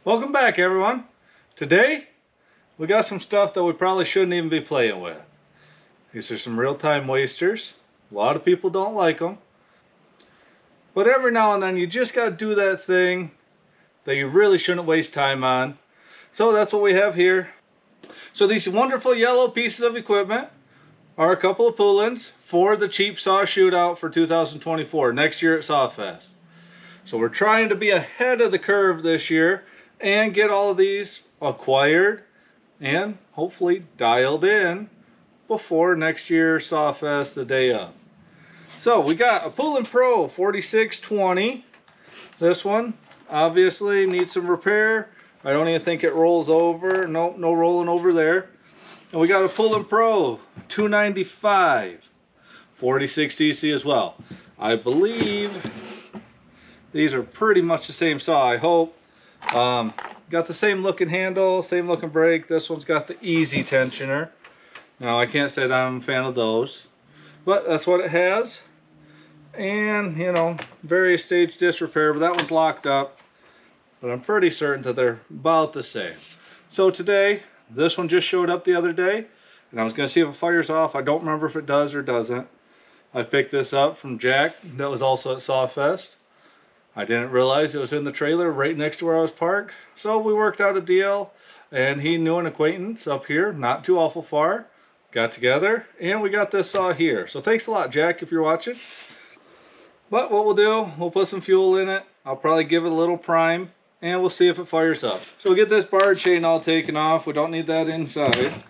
Welcome back, everyone. Today we got some stuff that we probably shouldn't even be playing with. These are some real time wasters. A lot of people don't like them, but every now and then you just got to do that thing that you really shouldn't waste time on. So that's what we have here. So these wonderful yellow pieces of equipment are a couple of pull-ins for the cheap saw shootout for 2024, next year at Sawfest. So we're trying to be ahead of the curve this year and get all of these acquired and hopefully dialed in before next year Sawfest the day of. So we got a Pull-In Pro 4620. This one obviously needs some repair. I don't even think it rolls over. Nope, no rolling over there. And we got a Pull-In Pro 295 46cc as well. I believe these are pretty much the same saw, I hope. Got the same looking handle, same looking brake. This one's got the easy tensioner. Now I can't say that I'm a fan of those, but that's what it has. And you know, various stage disrepair, but that one's locked up. But I'm pretty certain that they're about the same. So today, this one just showed up the other day, and I was going to see if it fires off. I don't remember if it does or doesn't. I picked this up from Jack, that was also at Sawfest. I didn't realize it was in the trailer right next to where I was parked. So we worked out a deal, and he knew an acquaintance up here, not too awful far. Got together, and we got this saw here. So thanks a lot, Jack, if you're watching. But what we'll do, we'll put some fuel in it. I'll probably give it a little prime, and we'll see if it fires up. So we'll get this bar chain all taken off. We don't need that inside.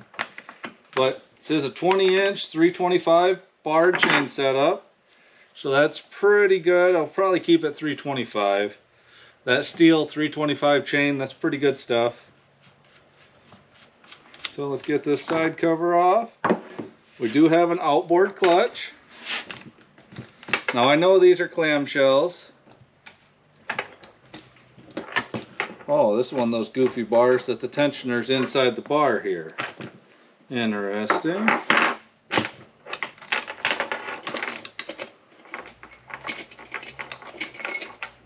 But this is a 20-inch 325 bar chain setup. So that's pretty good. I'll probably keep it 325. That steel 325 chain, that's pretty good stuff. So let's get this side cover off. We do have an outboard clutch. Now I know these are clamshells. Oh, this is one of those goofy bars that the tensioner's inside the bar here. Interesting.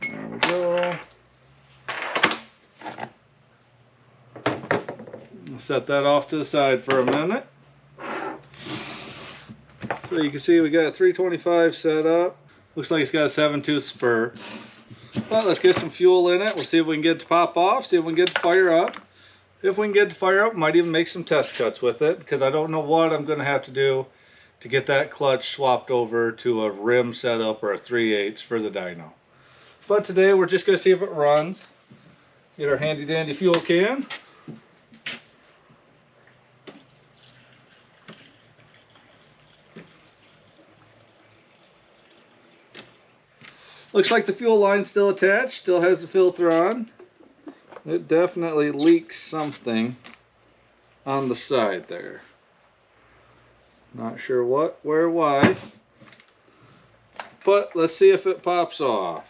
There we go. I'll set that off to the side for a minute. So you can see we got a 325 set up. Looks like it's got a 7-tooth spur. Well, let's get some fuel in it. We'll see if we can get it to pop off, see if we can get it to fire up. If we can get it to fire up, might even make some test cuts with it, because I don't know what I'm going to have to do to get that clutch swapped over to a rim setup or a 3/8 for the dyno. But today we're just going to see if it runs. Get our handy dandy fuel can. Looks like the fuel line's still attached, still has the filter on. It definitely leaks something on the side there. Not sure what, where, why. But let's see if it pops off.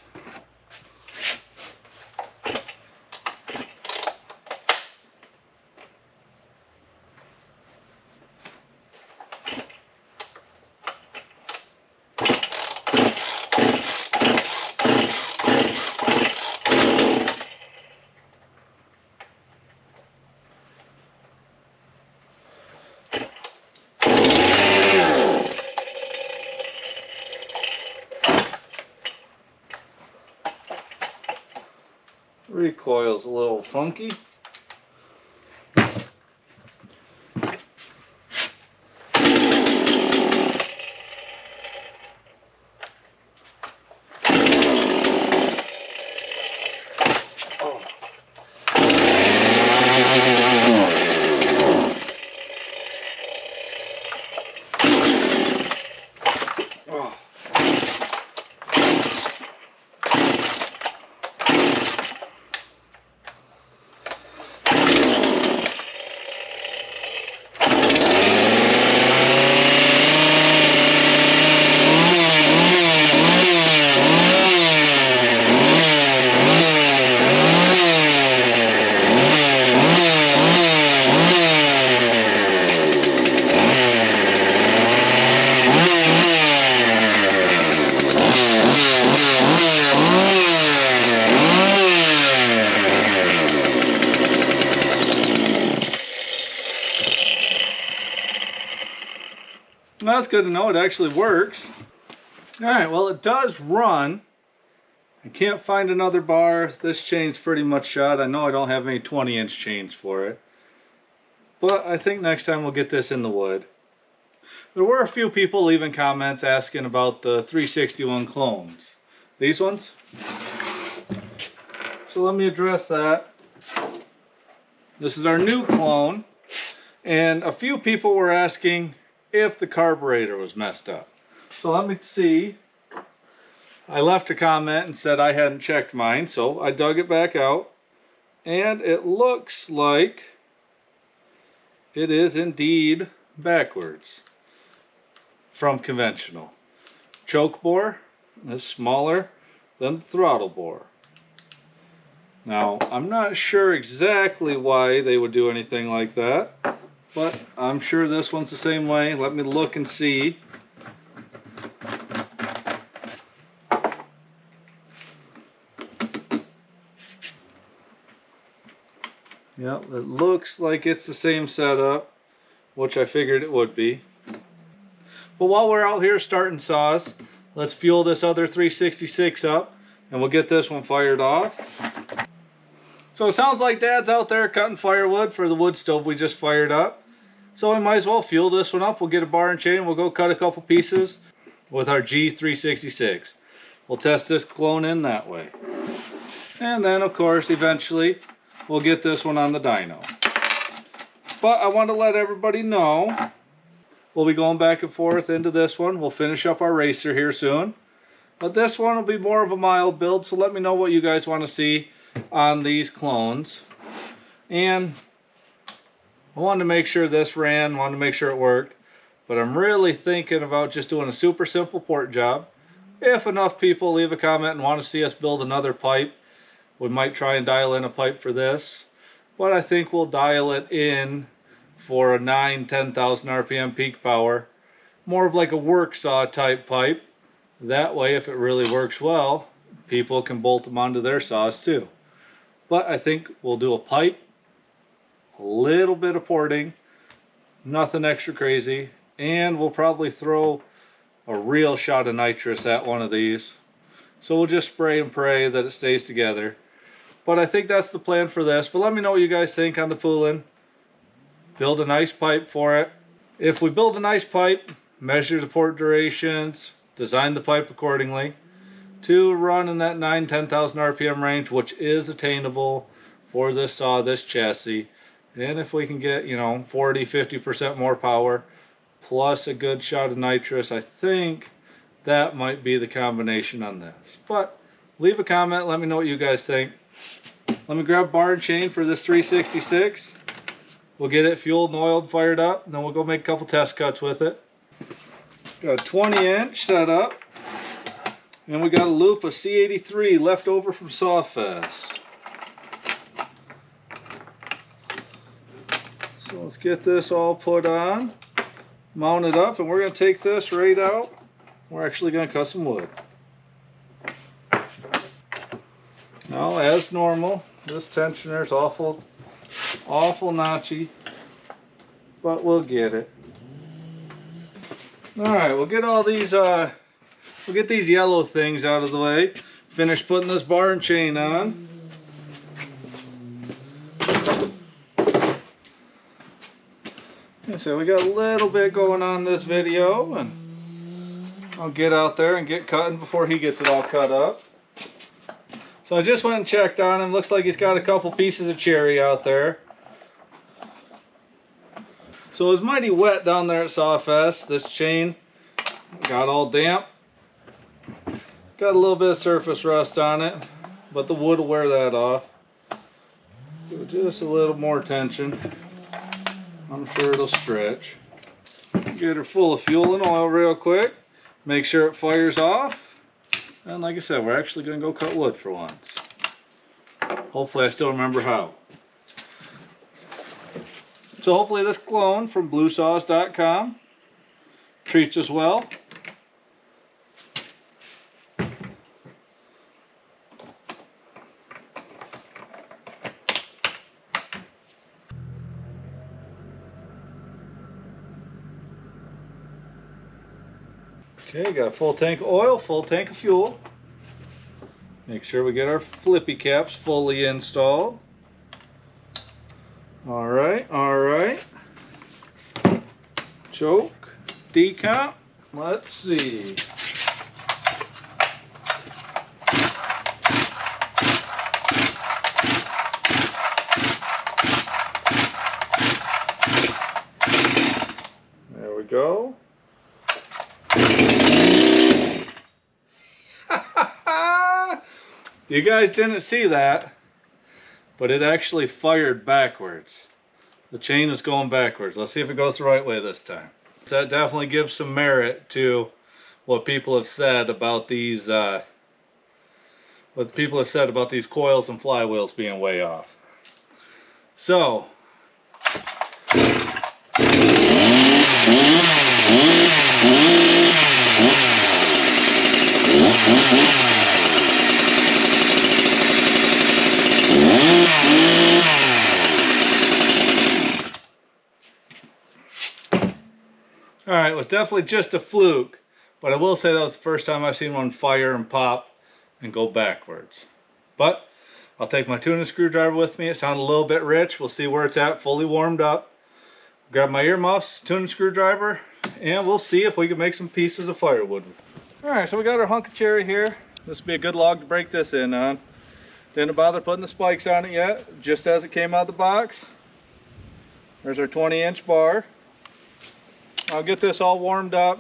Recoil's a little funky. that's good to know. It actually works. Alright, well it does run. I can't find another bar. This chain's pretty much shot. I know I don't have any 20-inch chains for it. But I think next time we'll get this in the wood. There were a few people leaving comments asking about the 361 clones. These ones. So let me address that. This is our new clone. And a few people were asking if the carburetor was messed up. So let me see. I left a comment and said I hadn't checked mine, so I dug it back out. And it looks like it is indeed backwards from conventional. Choke bore is smaller than the throttle bore. Now, I'm not sure exactly why they would do anything like that, but I'm sure this one's the same way. Let me look and see. Yep, it looks like it's the same setup, which I figured it would be. But while we're out here starting saws, let's fuel this other 366 up and we'll get this one fired off. So it sounds like Dad's out there cutting firewood for the wood stove we just fired up. So we might as well fuel this one up. We'll get a bar and chain. We'll go cut a couple pieces with our G366. We'll test this clone in that way. And then of course eventually we'll get this one on the dyno. But I want to let everybody know we'll be going back and forth into this one. We'll finish up our racer here soon. But this one will be more of a mild build, so let me know what you guys want to see on these clones. And I wanted to make sure this ran, wanted to make sure it worked. But I'm really thinking about just doing a super simple port job. If enough people leave a comment and want to see us build another pipe, we might try and dial in a pipe for this. But I think we'll dial it in for a 10,000 RPM peak power. More of like a work saw type pipe. That way, if it really works well, people can bolt them onto their saws too. But I think we'll do a pipe, a little bit of porting, nothing extra crazy, and we'll probably throw a real shot of nitrous at one of these. So we'll just spray and pray that it stays together. But I think that's the plan for this. But let me know what you guys think on the pooling. Build a nice pipe for it. If we build a nice pipe, measure the port durations, design the pipe accordingly to run in that 10,000 RPM range, which is attainable for this saw, this chassis. And if we can get, 40-50% more power plus a good shot of nitrous, I think that might be the combination on this. But leave a comment, let me know what you guys think. Let me grab bar and chain for this 366. We'll get it fueled and oiled, fired up, and then we'll go make a couple test cuts with it. Got a 20-inch set up, and we got a loop of C83 left over from Sawfest. So let's get this all put on, mount it up, and we're going to take this right out. We're actually going to cut some wood. Now, as normal, this tensioner is awful notchy, but we'll get it. Alright, we'll get all these we'll get these yellow things out of the way. Finish putting this bar and chain on. Okay, so we got a little bit going on this video, and I'll get out there and get cutting before he gets it all cut up. So I just went and checked on him. Looks like he's got a couple pieces of cherry out there. So it was mighty wet down there at Sawfest. This chain got all damp. Got a little bit of surface rust on it, but the wood will wear that off. Give it just a little more tension. I'm sure it'll stretch. Get her full of fuel and oil real quick. Make sure it fires off. And like I said, we're actually going to go cut wood for once. Hopefully I still remember how. So hopefully this clone from bluesaws.com treats us well. Okay, got a full tank of oil, full tank of fuel. Make sure we get our flippy caps fully installed. Alright, alright. Choke, decount. Let's see. There we go. You guys didn't see that, but it actually fired backwards. The chain is going backwards. Let's see if it goes the right way this time. So that definitely gives some merit to what people have said about these coils and flywheels being way off. So alright, it was definitely just a fluke, but I will say that was the first time I've seen one fire and pop and go backwards. But I'll take my tuning screwdriver with me. It sounded a little bit rich. We'll see where it's at, fully warmed up. Grab my earmuffs, tuning screwdriver, and we'll see if we can make some pieces of firewood. Alright, so we got our hunk of cherry here. This would be a good log to break this in on. Didn't bother putting the spikes on it yet, just as it came out of the box. There's our 20-inch bar. I'll get this all warmed up,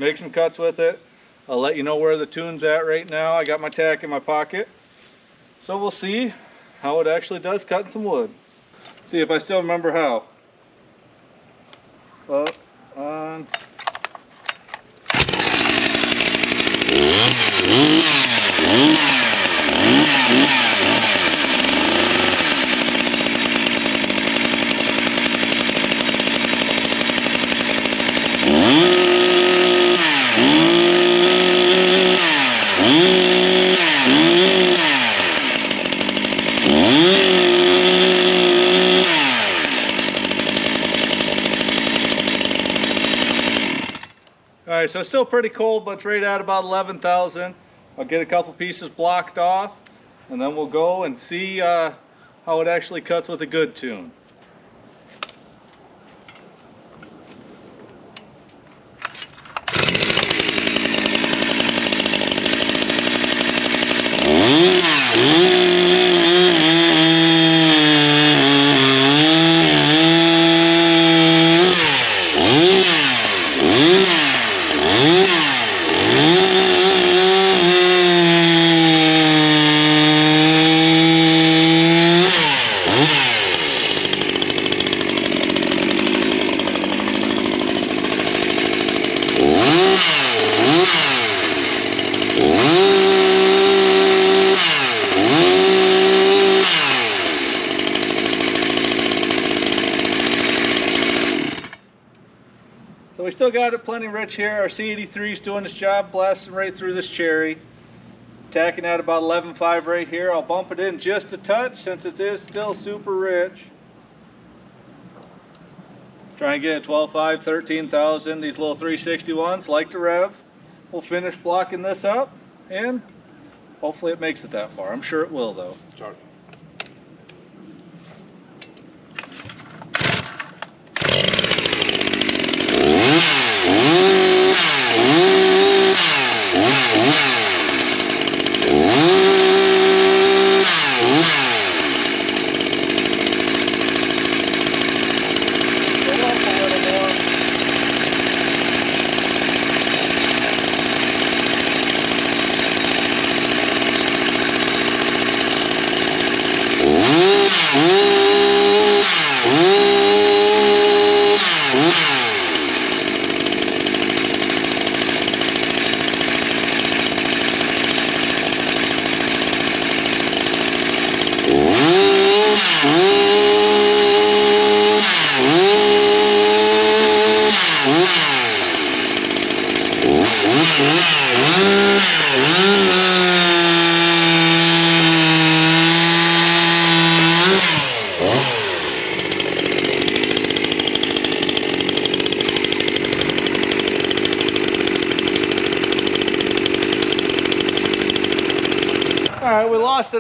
make some cuts with it. I'll let you know where the tune's at right now. I got my tack in my pocket. So we'll see how it actually does cutting some wood. See if I still remember how. Up, on. Alright, so it's still pretty cold, but it's right at about 11,000. I'll get a couple pieces blocked off, and then we'll go and see how it actually cuts with a good tune. So we still got it plenty rich here. Our C83 is doing its job, blasting right through this cherry. Tacking at about 11.5 right here. I'll bump it in just a touch since it is still super rich. Try and get it 12.5, 13,000. These little 361s like to rev. We'll finish blocking this up and hopefully it makes it that far. I'm sure it will though. Start.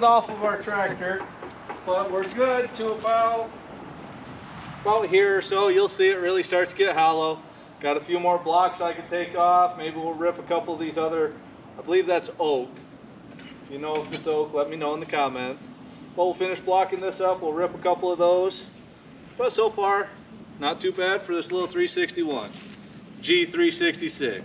it off of our tractor, but we're good to about here or so. You'll see it really starts to get hollow. Got a few more blocks I can take off. Maybe we'll rip a couple of these other, I believe that's oak. If you know if it's oak, let me know in the comments. But we'll finish blocking this up. We'll rip a couple of those. But so far, not too bad for this little 361. G366.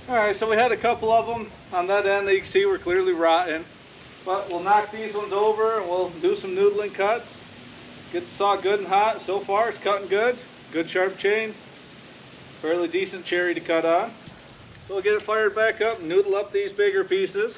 Alright, so we had a couple of them on that end that you can see were clearly rotten. But we'll knock these ones over and we'll do some noodling cuts. Get the saw good and hot. So far it's cutting good. Good sharp chain. Fairly decent cherry to cut on. So we'll get it fired back up and noodle up these bigger pieces.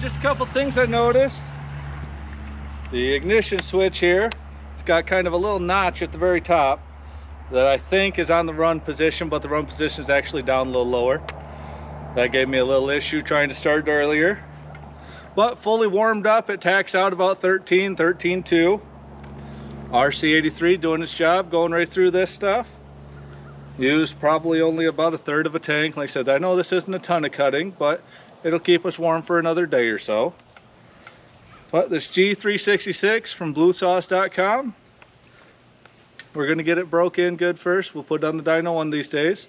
just a couple things I noticed. The ignition switch here, it's got kind of a little notch at the very top that I think is on the run position, but the run position is actually down a little lower. That gave me a little issue trying to start earlier. But fully warmed up, it tacks out about 13.2. RC83 doing its job, going right through this stuff. Used probably only about 1/3 of a tank. Like I said, I know this isn't a ton of cutting, but it'll keep us warm for another day or so. But this G366 from bluesauce.com, we're going to get it broke in good first. We'll put it on the dyno one these days.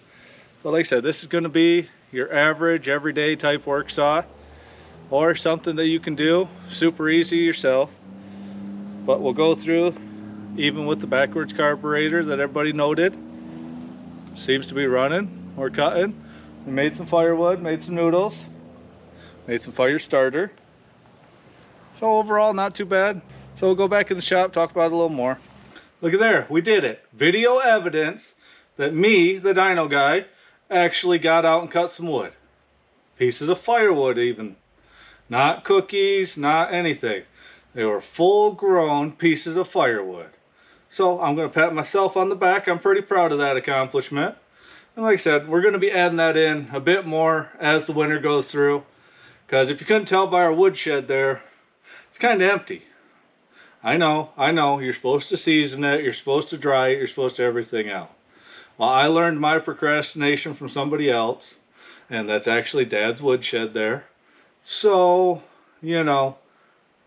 But like I said, this is going to be your average, everyday type work saw, or something that you can do super easy yourself. But we'll go through, even with the backwards carburetor that everybody noted. Seems to be running. We're cutting. We made some firewood, made some noodles, made some fire starter. So overall, not too bad. So we'll go back in the shop, talk about it a little more. Look at there, we did it. Video evidence that me, the dyno guy, actually got out and cut some wood. Pieces of firewood even. Not cookies, not anything. They were full-grown pieces of firewood. So I'm going to pat myself on the back. I'm pretty proud of that accomplishment. And like I said, we're going to be adding that in a bit more as the winter goes through. Because if you couldn't tell by our woodshed there, it's kind of empty. I know, you're supposed to season it, you're supposed to dry it, you're supposed to everything else. Well, I learned my procrastination from somebody else, and that's actually Dad's woodshed there. So, you know,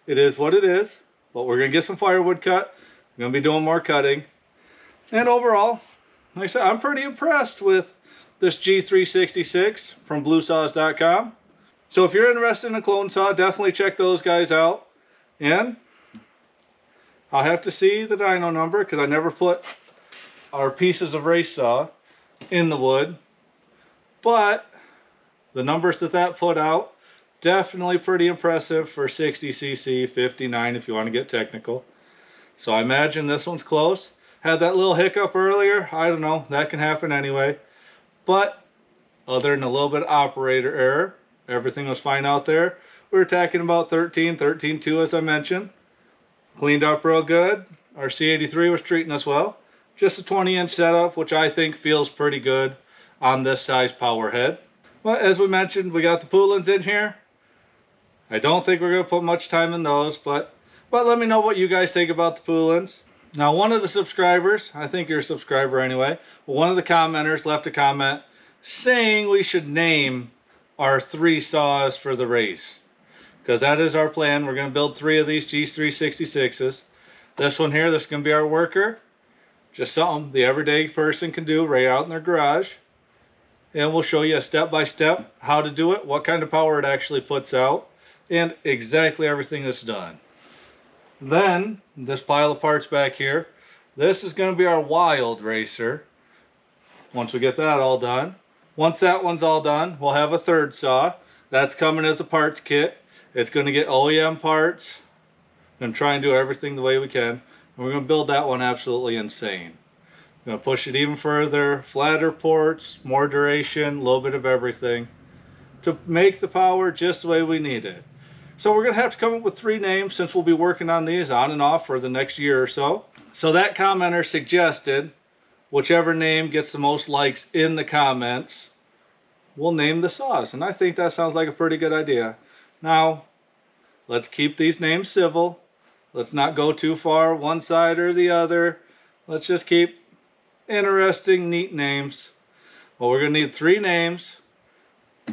it is what it is, but we're going to get some firewood cut. I'm going to be doing more cutting. And overall, like I said, I'm pretty impressed with this G366 from bluesauce.com. So if you're interested in a clone saw, definitely check those guys out. And I'll have to see the dyno number because I never put our pieces of race saw in the wood. But the numbers that put out, definitely pretty impressive for 60cc, 59 if you want to get technical. So I imagine this one's close. Had that little hiccup earlier. I don't know. That can happen anyway. But other than a little bit of operator error, everything was fine out there. We were tacking about 13.2 as I mentioned. Cleaned up real good. Our C83 was treating us well. Just a 20-inch setup, which I think feels pretty good on this size power head. But as we mentioned, we got the poolins in here. I don't think we're going to put much time in those, but let me know what you guys think about the poolins. Now, one of the subscribers, I think you're a subscriber anyway, but one of the commenters left a comment saying we should name our 3 saws for the race. Because that is our plan. We're going to build 3 of these G366s. This one here, this is going to be our worker. Just something the everyday person can do right out in their garage. And we'll show you a step-by-step how to do it, what kind of power it actually puts out, and exactly everything that's done. Then, this pile of parts back here, this is going to be our wild racer. Once we get that all done. Once that one's all done, we'll have a 3rd saw. That's coming as a parts kit. It's going to get OEM parts. We're going to try and do everything the way we can. And we're going to build that one absolutely insane. We're going to push it even further, flatter ports, more duration, a little bit of everything, to make the power just the way we need it. So we're going to have to come up with 3 names since we'll be working on these on and off for the next year or so. So that commenter suggested whichever name gets the most likes in the comments, we'll name the saws. And I think that sounds like a pretty good idea. Now, let's keep these names civil. Let's not go too far one side or the other. Let's just keep interesting, neat names. Well, we're going to need 3 names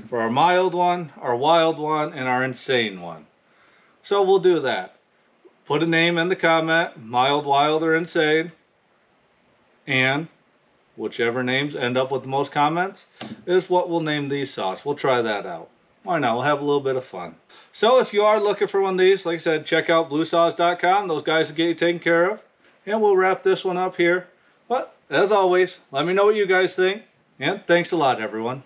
for our mild one, our wild one, and our insane one. So we'll do that. Put a name in the comment, mild, wild, or insane. And whichever names end up with the most comments is what we'll name these saws. We'll try that out. Why not? We'll have a little bit of fun. So if you are looking for one of these, like I said, check out bluesauce.com. Those guys will get you taken care of. And we'll wrap this one up here. But as always, let me know what you guys think. And thanks a lot, everyone.